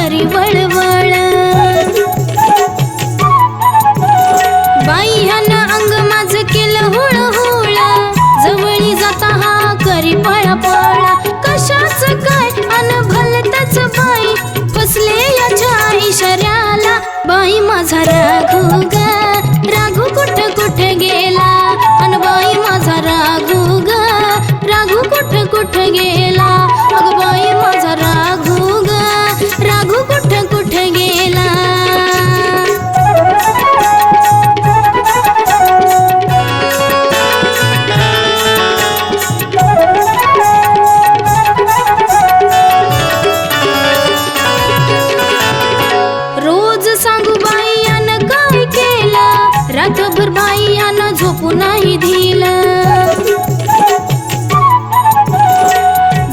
करी वळवळ. बाई ह्यानं अंग माझं केलं हुळहुळ, जवळी जाता हा करी पळापळ. कशाच काय अन भलतच बाई, फसले याच्या इशाऱ्याला. बाई माझा राघू ग, राघू कुठ कुठ गेला. अन बाई माझा राघू ग, राघू कुठ कुठ गेला. अग बाई माझा राघू ग, राघू कुठ कुठ गेला. रोज सांगू बाई यानं काय केलं, रात्रभर बाई यानं झोपू नाही दिलं.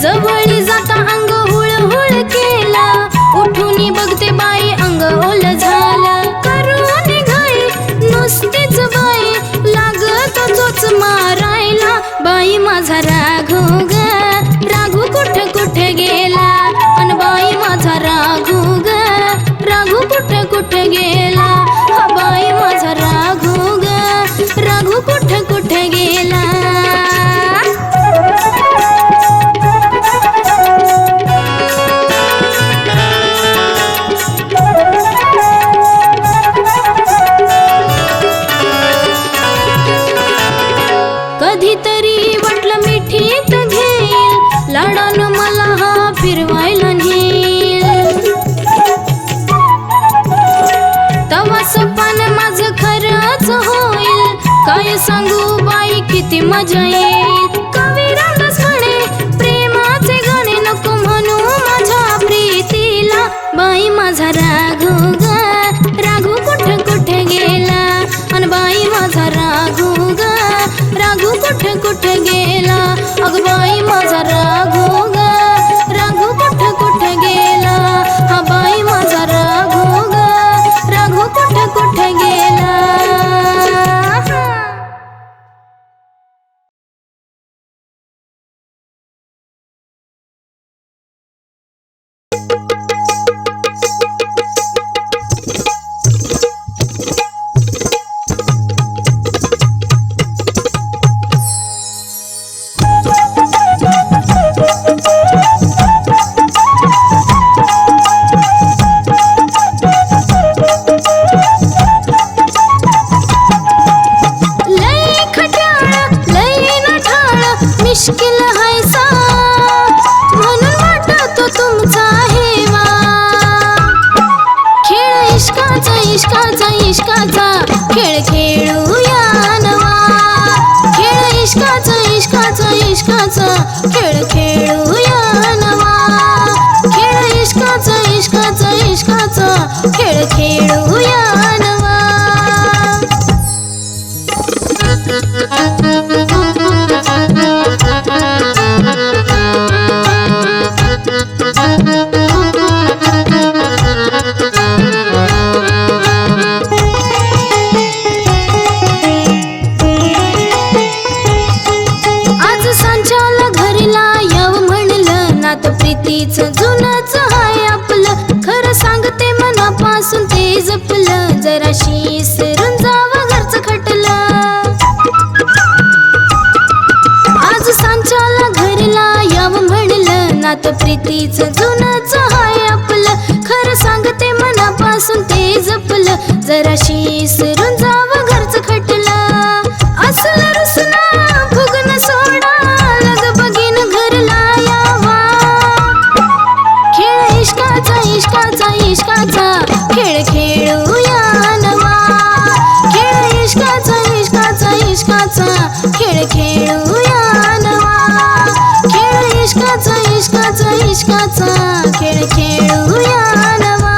जवळी जाता अंग हुळहुळ केलं, उठून बघते बाई अंग ओल झालं. करून घाई नुसतीच बाई, लागत चोच मारायला. बाई माझा राघू ग, राघू कुठ कुठ गेला. अन बाई माझा राघू ग, राघू कुठ कुठ गेला. हा बाई माझा राघू ग, राघू कुठ कुठ गेला. कधीतरी वाटलं मिठीत घेईल, लाडानं मला हा फिरवायला नेईल. तवा सपान माझं खरंच होईल, काय सांगू बाई किती मजा येईल. कवी रामदास म्हणे प्रेमाचे गाणे नको म्हणू माझ्या प्रीतीला. बाई माझा राघू ग, राघू कुठ कुठ गेला. अन बाई माझा राघू ग, राघू कुठ कुठ गेला. अग बाई माझा राघू ग, राघू कुठ कुठ गेला. हा बाई माझा राघू ग, राघू कुठ कुठ गेला. मिश्किल हायसा म्हणून वाटतो तुमचा हेवा. खेळ इश्काचा इश्काचा इश्काचा, खेळ खेळूया नवा. खेळ इश्काचा इश्काचा इश्काचा, खेळ खेळूया नवा. खेळ इश्काचा इश्काचा इश्काचा, खेळ खेळूया नवा. आज सांच्याला घरीला याव म्हणलं, नात प्रीतीच जुनच हाय आपलं. खरं सांगते मनापासून ते जपलं, जराशी विसरून जावं घरचं खटलं. आज सांच्याला घरीला याव म्हणलं, नात प्रीतीच जुनच हाय आपलं. खरं सांगते मनापासून ते जपलं, जराशी विसरून जावं घरचं खटलं. असलं रुसना फुगन सोडा, लग बघीन घरला यावा. खेळ इश्काचा इश्काचा इश्काचा, खेळ खेळूया नवा. खेळ इश्काचा इश्काचा इश्काचा, खेळ खेळूया नवा. खेळ इश्काचा इश्काचा इश्काचा, खेळ खेळूया नवा.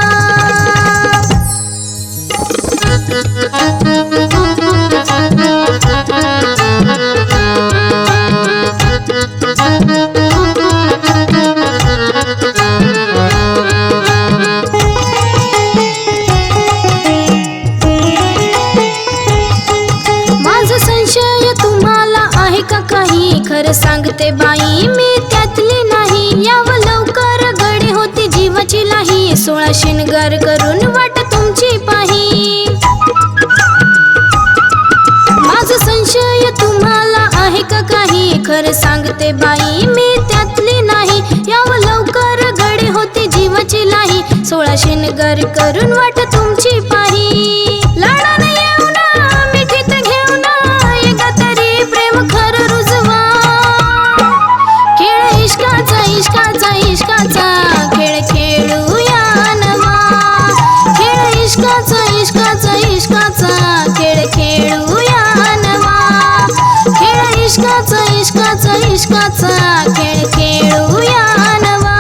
16 शिणगार करून वाट तुमची पाही. माझा संशय तुम्हाला आहे का काही, खरं सांगते बाई मी त्यातली नाही. यावं लवकर गडी होती जीवाची लाही, 16 शिणगार करून वाट तुमची पाही. लाडाने येऊ ना मिठीत घेऊ ना, एकदा तरी प्रेम खरं रुजवा. खेळ इश्काचा इश्काचा इश्काचा खेळ खेळूया नवा. खेळ इश्काचा इश्काचा इश्काचा खेळ खेळूया नवा. खेळ इश्काचा इश्काचा इश्काचा खेळ खेळूया नवा.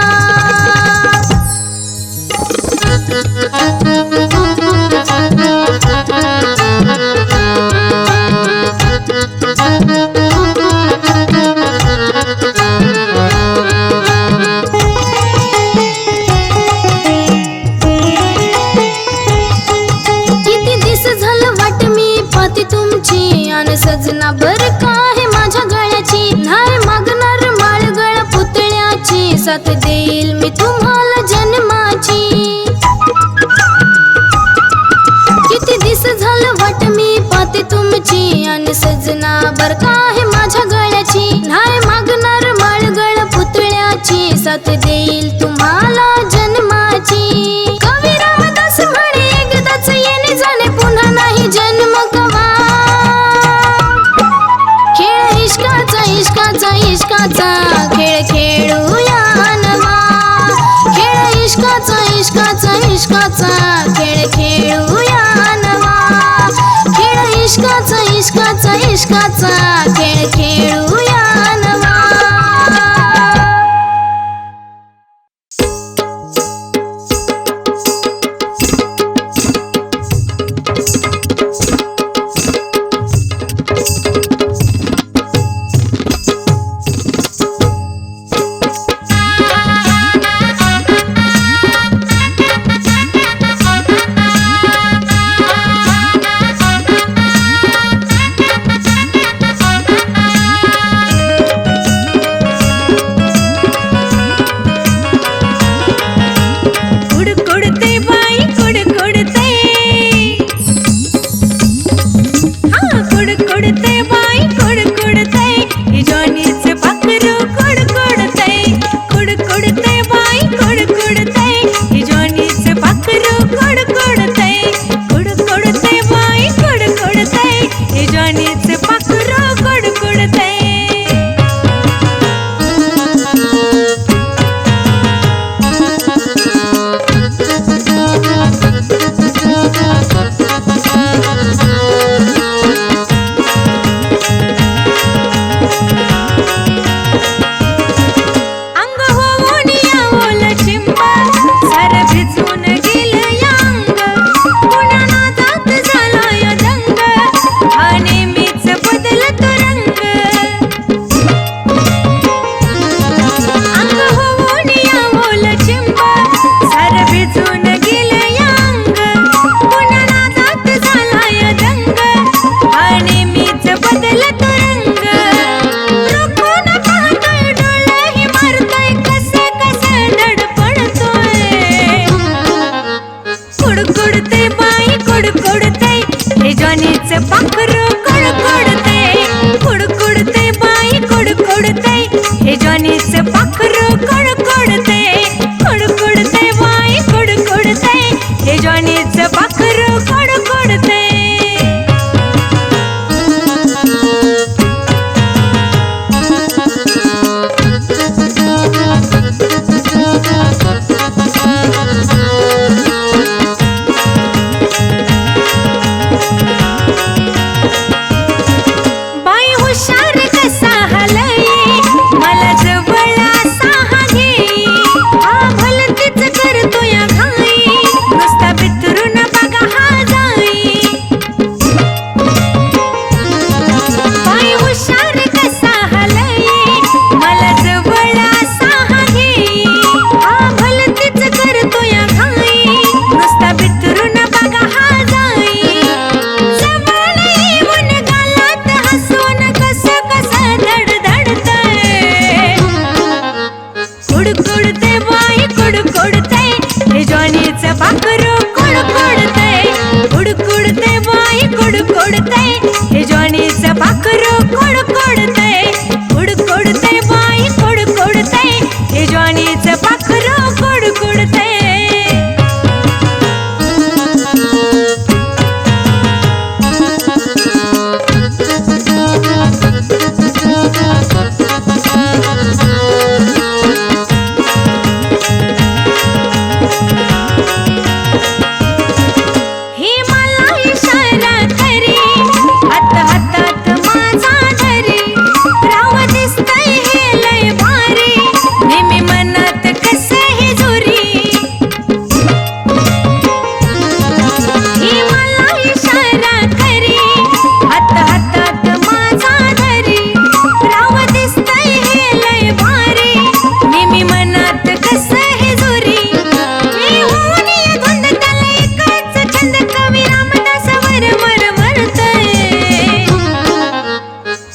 किती दिस झालं वाट मी पाहते तुमची, अन सजना बर का आहे माझ्या गळ्याची. नाही मागणार माळ गळा पुतळ्याची, साथ देईल मी तुम्हाला जन्माची. किती दिस झालं वाट मी पाहते तुमची, अन सजना बर का आहे माझ्या गळ्याची. नाही मागणार माळ गळा पुतळ्याची, साथ देईल तुम्हाला जन्माची. कवी रामदास म्हणे एकदाच येणे जाणे, पुन्हा नाही जन्म कवा. खेळ इश्काचा इश्काचा इश्काचा खेळ खेळूया नवा. खेळ इश्काचा इश्काचा इश्काचा खेळ खेळूया नवा. खेळ इश्काचा इश्काचा इश्काचा खेळ खेळूया नवा. हे ज्वानीचं पाखरू कुडकुडतय, कुडकुडतय बाई कुडकुडतय, हे ज्वानीचं पाखरू कुडकुडतय, कुडकुडतय बाई कुडकुडतय, हे ज्वानीचं पाखरू कुडकुडतय.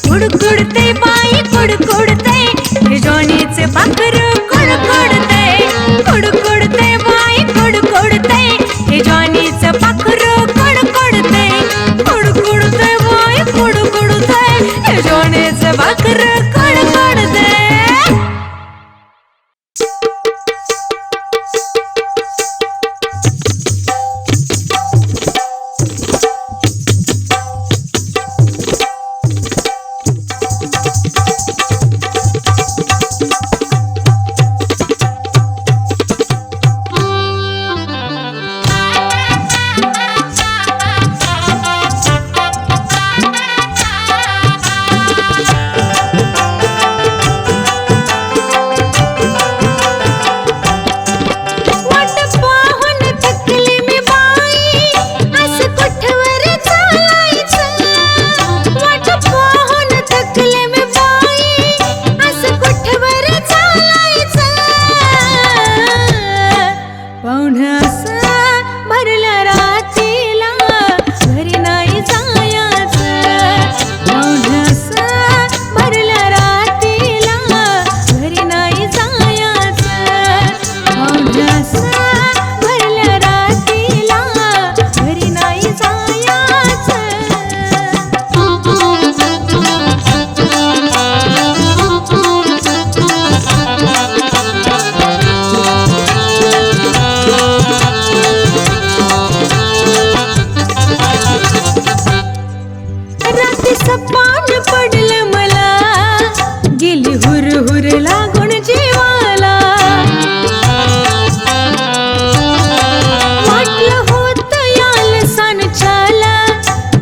कुडकुडतय बाई कुडकुडतय, हे ज्वानीचं पाखरू कुडकुडतय, कुडकुडतय बाई कुडकुडतय, हे ज्वानीचं पाखरू कुडकुडतय, कुडकुडतय बाई कुडकुडतय, हे ज्वानीचं पाखरू कुडकुडतय.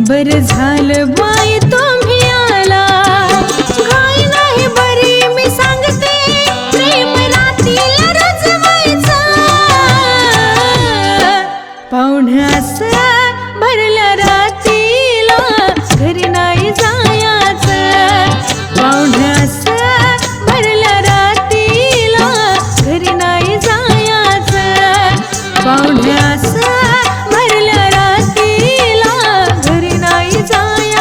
बरं झालं बाई तुम्ही आला, काय नाही बरी मी सांगते, प्रेम रातीला रजवायचा, पाहुण्यास भरल्या रातीला घरी नाही जायचं, पाहुण्यास भरल्या रातीला घरी नाही जायचं, पाहुण्यास भरल्या रातीला घरी नाही जायचं.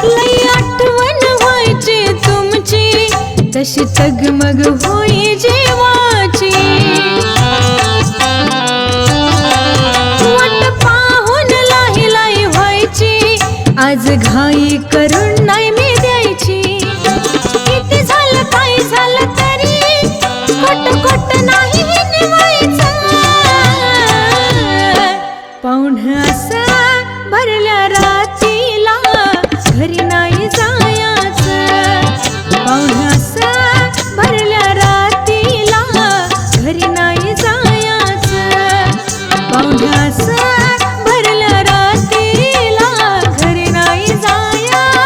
लई आठवण व्हायची तुमची, तशी तगमग होई जेवाची, वाट पाहून लाई लाई व्हायची, आज घाई करून नाही मी द्यायची, किती झालं काय झालं तरी खोट खोट नाही निवायचं, पाहुण्यास भरल्या रातीला घरी नाही जायचं, पाहुण्यास भरल्या रातीला घरी नाही जायचं, पाहुण्यास भरल्या रातीला घरी नाही जायचं.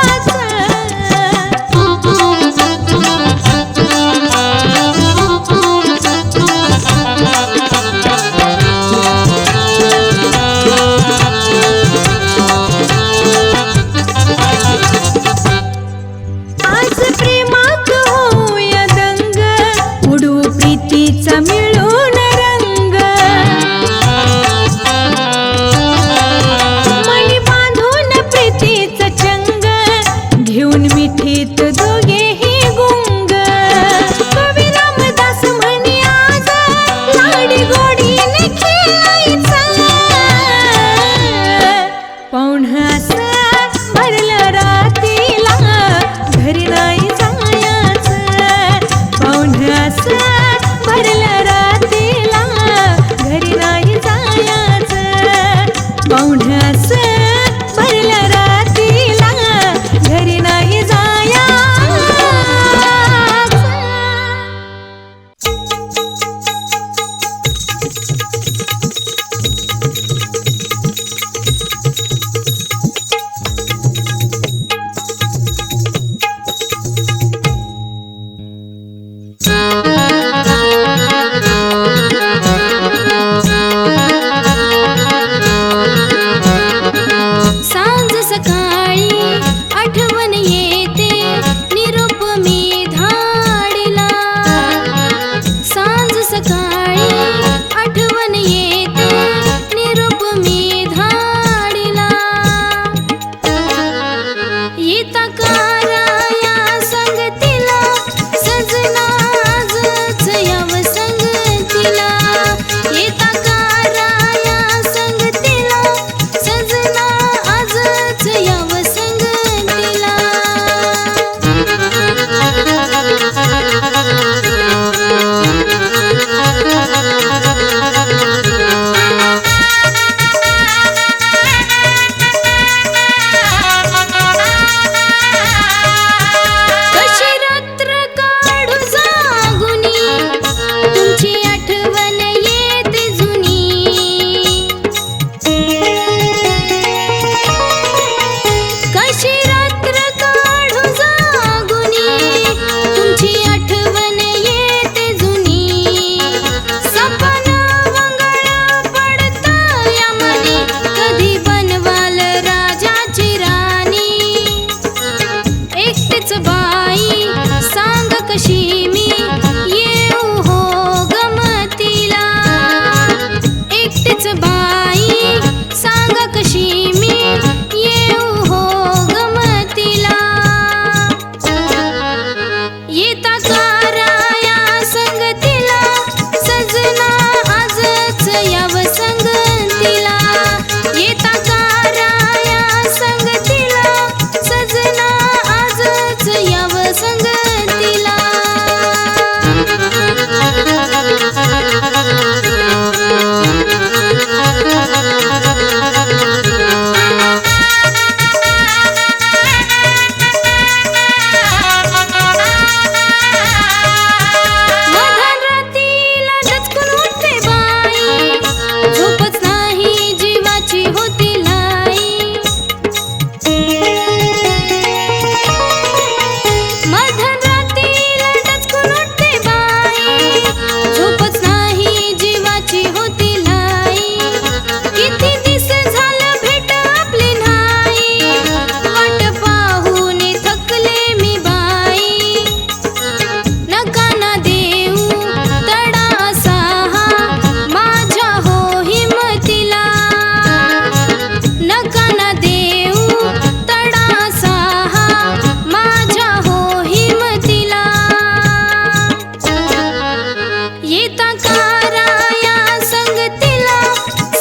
काराया संगतीला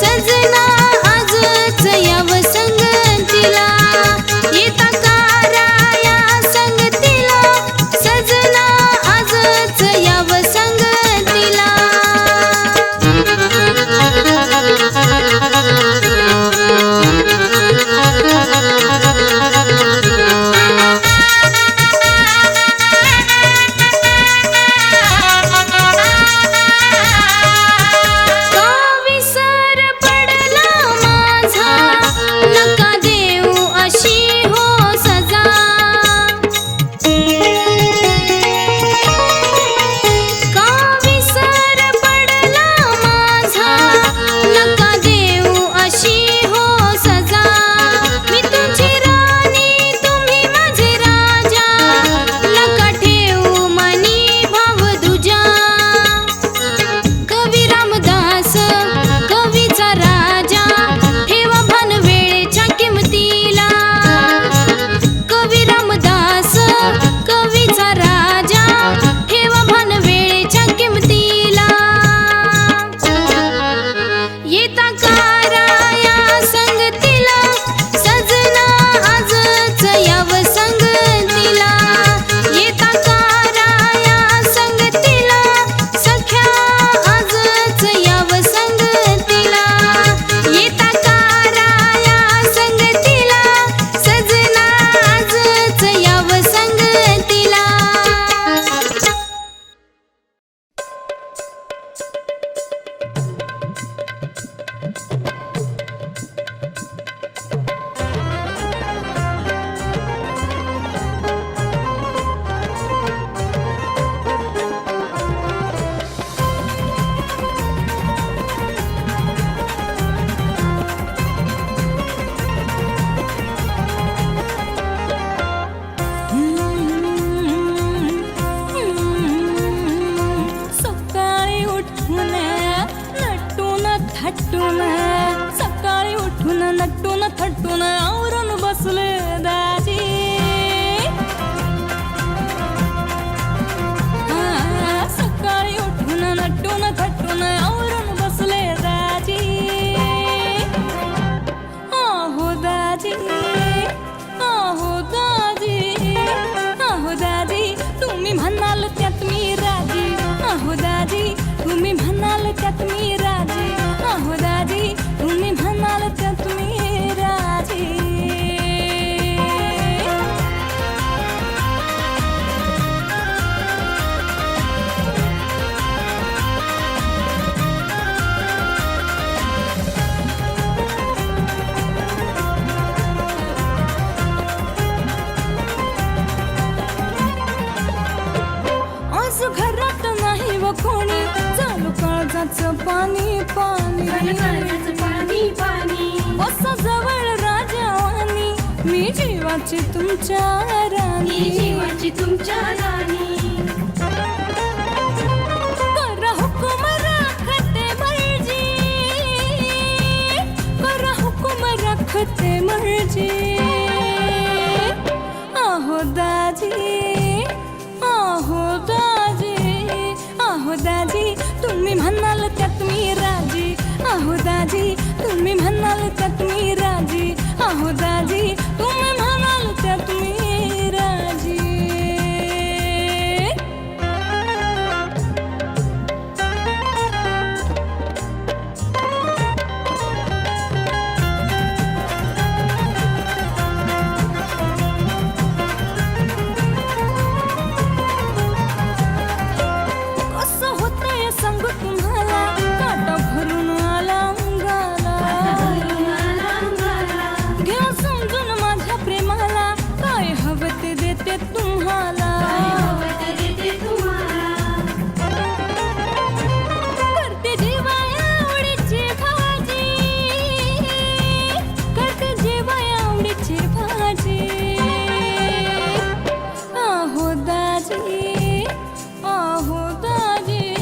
सजना आजच याव संगतीला येता काराया संगतीला सजना आजच याव संगतीला विसर पडला माझा नका देऊ अशी हो सजा का विसर पडला माझा नका देऊ अशी हो सजा मी तुमची राणी तुम्ही माझे राजा नका ठेवू मनी भाव दुजा कवी रामदास कवीचा राजा ठेवा भान वेळेच्या किमतीला कवी रामदास कवीचा राजा ठेवा भान वेळेच्या किमतीला येता काराया संगतीला सजना आजच याव संगतीला येता काराया संगतीला सख्या आजच याव संगतीला येता काराया संगतीला सजना आजच याव संगतीला सकाळी उठून नटून थटून सकाळी उठून नटून थटून आवरून बसले दाजी सकाळी उठून नटून थटून आवरून बसले दाजी आहो दाजी आहो दाजी आहो दाजी तुम्ही म्हणाल त्यात मी राजी आहो दाजी तुम्ही म्हणाल त्यात मी राजी आहो दाजी तुम्ही म्हणाल त्यात मी राजी आज घरात नाही व कोणी चालू काळजाचं पाणी पाणी बस जवळ राजावानी मी जीवाची तुमच्या राणी करा हुकुम राखते मर्जी करा हुकुम राखते मर्जी आहो दाजी आहो दाजी आहो दाजी तुम्ही म्हणाल त्यात मी राजी आहो दाजी तुम्ही म्हणाल त्यात मी राजी आहो दाजी तुम्ही म्हणाल त्यात मी राजी कसं होतंय सांगू तुम्हाला काटा भरून आला अंगाला घ्या समजून माझ्या प्रेमाला काय हवं ते देते तुम्हाला करते जेवाया आवडीची भाजी करते जेवाया आवडीची भाजी आहो दाजी आहो दाजी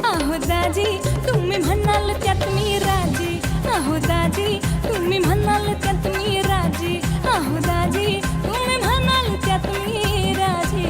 आहो दाजी तुम्ही म्हणाल त्यात मी राजी आहो दाजी तुम्ही म्हणाल त्यात मी राजी आहो दाजी तुम्ही म्हणाल त्यात मी राजी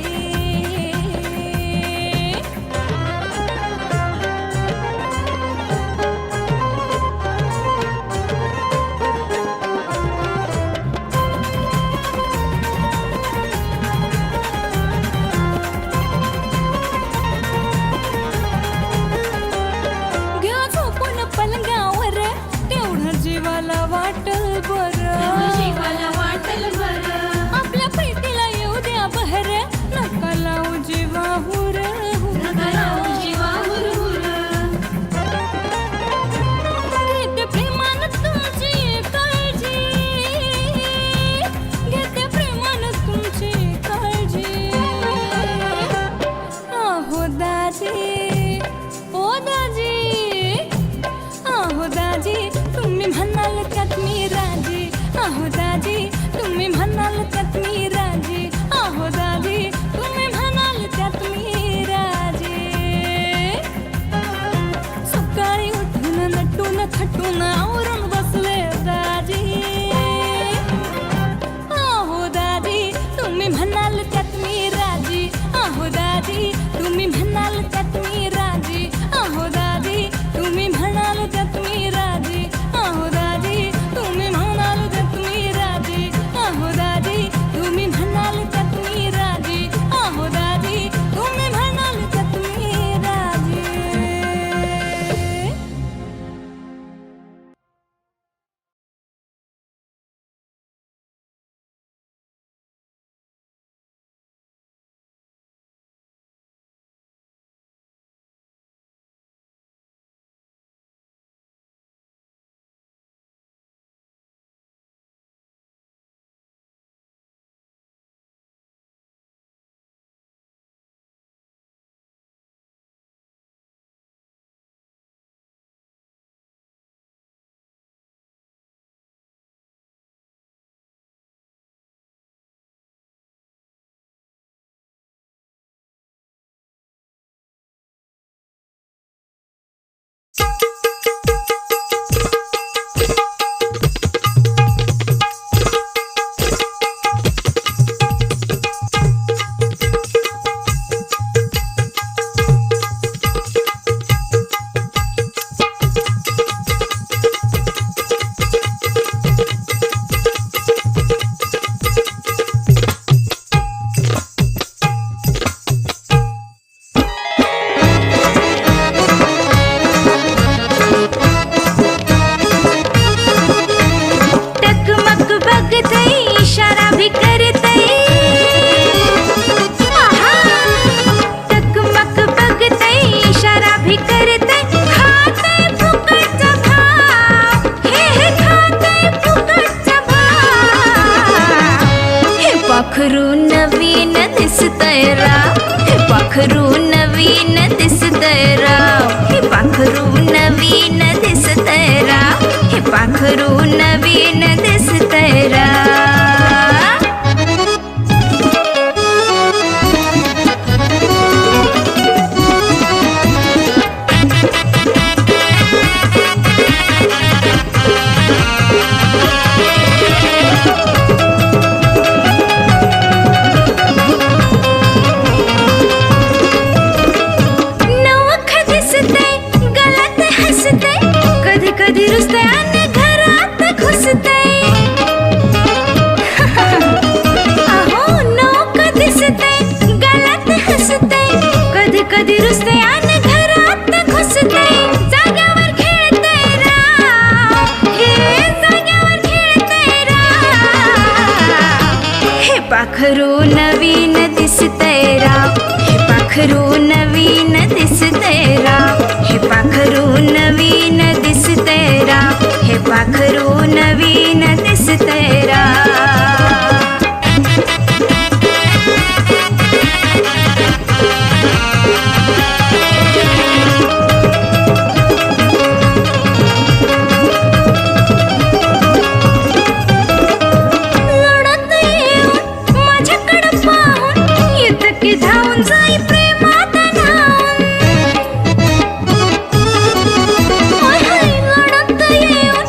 दाजी तुम्ही म्हणाल त्यात मी राजी, अहो दाजी तुम्ही म्हणाल त्यात मी राजी. सकाळी उठून नटून थटून आवरून बसले दाजी, अहो दाजी तुम्ही म्हणाल त्यात मी राजी, अहो दाजी तुम्ही म्हणाल त्यात मी राजी, अहो दाजी तुम्ही म्हणाल त्यात मी राजी, अहो दाजी तुम्ही म्हणाल त्यात मी राजी, अहो दाजी तुम्ही म्हणाल त्यात मी राजी, अहो दाजी तुम्ही म्हणाल त्यात मी राजी. पाखरू नवीन दिसतंय राव, हे पाखरू नवीन दिसतंय राव, हे पाखरू नवीन दिसतंय राव, हे पाखरू नवीन दिसतंय राव. कधी रुसते आणि घरात घुसते, अहो नोक दिसते गळ्यात हसते, कधी कधी रुसते आणि घरात घुसते, जाग्यावर खेळते राव, हे जाग्यावर खेळते राव, हे पाखरू नवीन दिसतंय राव, हे पाखरू नवीन दिसतंय राव, हे पाखरू नवीन दिसतंय राव, हे पाखरू नवीन दिसतंय राव. लढत येऊन माझ्याकडं पाहून येतं की धावून जाई प्रेमात न्हाऊन. लढत येऊन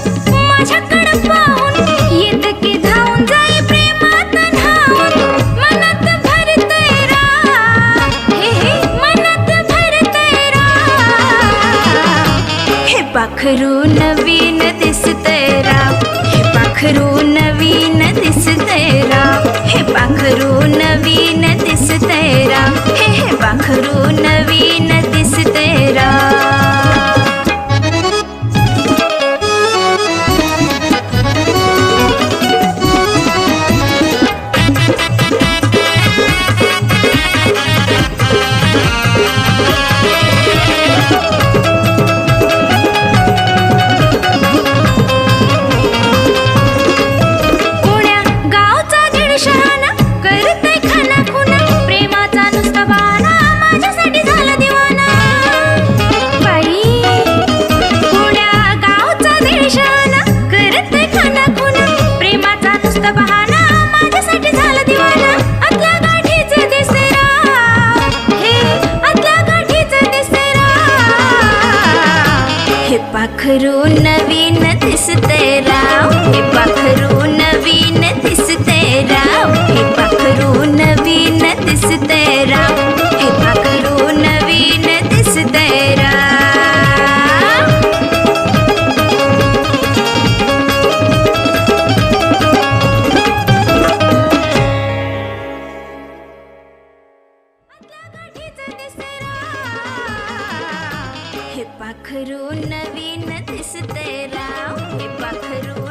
माझ्याकडं पाहून येतं की धावून जाई प्रेमात न्हाऊन. मनात भरतंय राव, हे मनात भरतंय राव, हे पाखरू नवीन दिसतंय राव, हे पाखरू नवीन दिसतंय राव, हे पाखरू नवीन दिसतंय राव, हे पाखरू नवीन दिसतंय राव. हे पाखरू नवीन दिसते राव, हे पाखरू नवीन दिसते राव, हे पाखरू नवीन दिसते राव, हे पाखरू नवीन दिसते राव. हे पाखरू नवीन दिसते राव, हे पाखरू